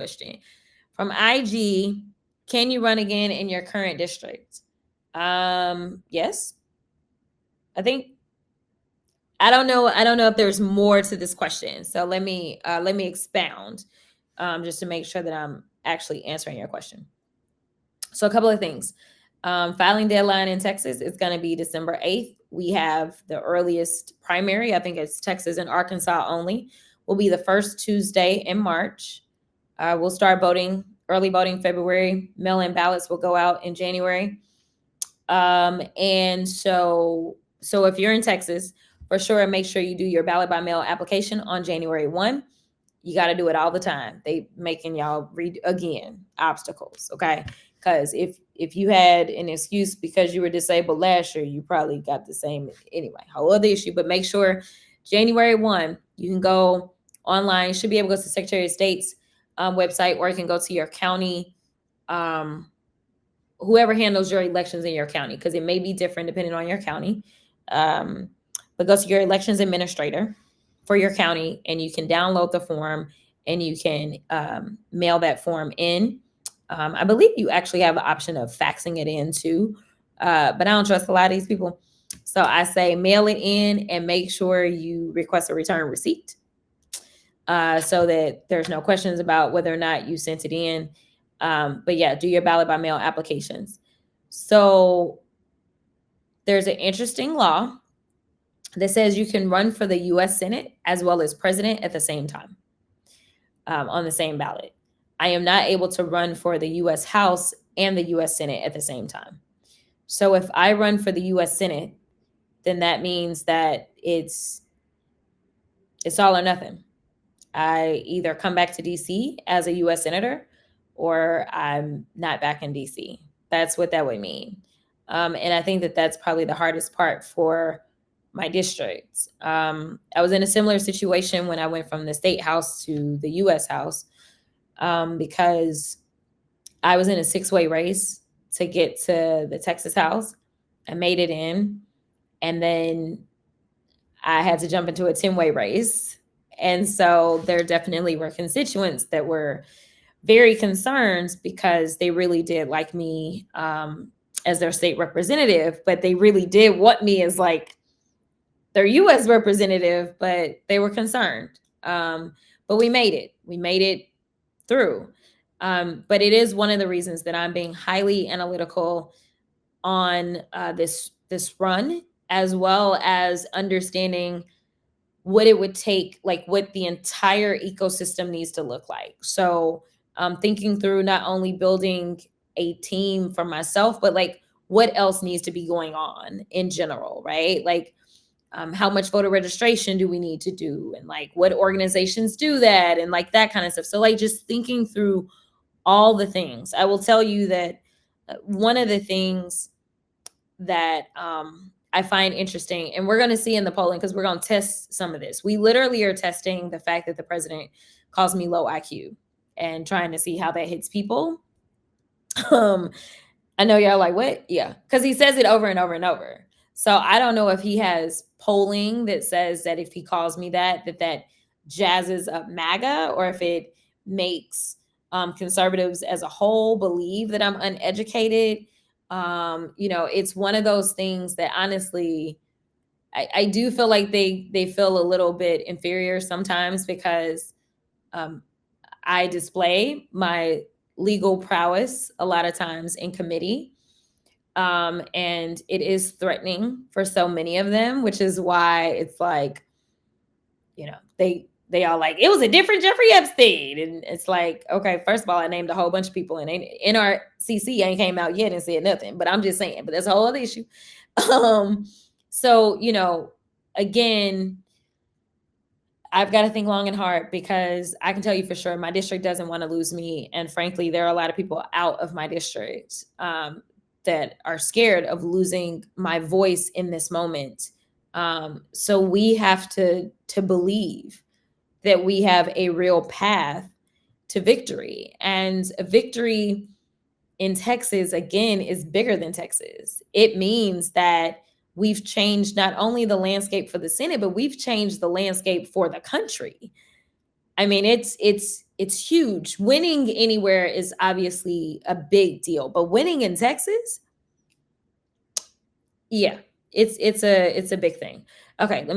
question. From IG, can you run again in your current district? Yes. I think I don't know. I don't know if there's more to this question. So let me expound, just to make sure that I'm actually answering your question. So a couple of things. Filing deadline in Texas is going to be December 8th. We have the earliest primary. I think it's Texas and Arkansas only. Will be the first Tuesday in March. We'll start voting, early voting February. Mail-in ballots will go out in January. And so if you're in Texas, for sure, make sure you do your ballot by mail application on January 1. You got to do it all the time. They making y'all read again obstacles, okay? Because if you had an excuse because you were disabled last year, you probably got the same anyway. Whole other issue, but make sure January 1, you can go online. You should be able to go to the Secretary of State's website, or you can go to your county, whoever handles your elections in your county, because it may be different depending on your county. But go to your elections administrator for your county, and you can download the form, and you can mail that form in. I believe you actually have the option of faxing it in too, but I don't trust a lot of these people. So I say mail it in and make sure you request a return receipt, so that there's no questions about whether or not you sent it in. But yeah, do your ballot by mail applications. So there's an interesting law that says you can run for the U.S. Senate as well as president at the same time, on the same ballot. I am not able to run for the U.S. House and the U.S. Senate at the same time. So if I run for the U.S. Senate, then that means that it's all or nothing. I either come back to D.C. as a U.S. Senator, or I'm not back in D.C. That's what that would mean. And I think that that's probably the hardest part for my district. I was in a similar situation when I went from the state house to the U.S. House, because I was in a 6-way race to get to the Texas House. I made it in, and then I had to jump into a 10-way race. And so there definitely were constituents that were very concerned, because they really did like me as their state representative, but they really did want me as like their U.S. representative, but they were concerned. But we made it. We made it through. But it is one of the reasons that I'm being highly analytical on this run, as well as understanding what it would take, like what the entire ecosystem needs to look like. So thinking through not only building a team for myself, but like what else needs to be going on in general, right? Like how much voter registration do we need to do, and like what organizations do that, and like that kind of stuff. So like just thinking through all the things. I will tell you that one of the things that I find interesting, and we're going to see in the polling, because we're going to test some of this. We literally are testing the fact that the president calls me low IQ and trying to see how that hits people. I know y'all like, what? Yeah, because he says it over and over and over. So I don't know if he has polling that says that if he calls me that jazzes up MAGA, or if it makes conservatives as a whole believe that I'm uneducated. It's one of those things that honestly, I do feel like they feel a little bit inferior sometimes, because I display my legal prowess a lot of times in committee. And it is threatening for so many of them, which is why it's like, they all like, it was a different Jeffrey Epstein. And it's like, okay, first of all, I named a whole bunch of people, and NRCC ain't came out yet and said nothing, but I'm just saying, but that's a whole other issue. So, again, I've got to think long and hard, because I can tell you for sure my district doesn't want to lose me. And frankly, there are a lot of people out of my district that are scared of losing my voice in this moment. So we have to believe that we have a real path to victory. And a victory in Texas, again, is bigger than Texas. It means that we've changed not only the landscape for the Senate, but we've changed the landscape for the country. I mean, it's it's huge. Winning anywhere is obviously a big deal, but winning in Texas, yeah, it's a big thing. Okay, let me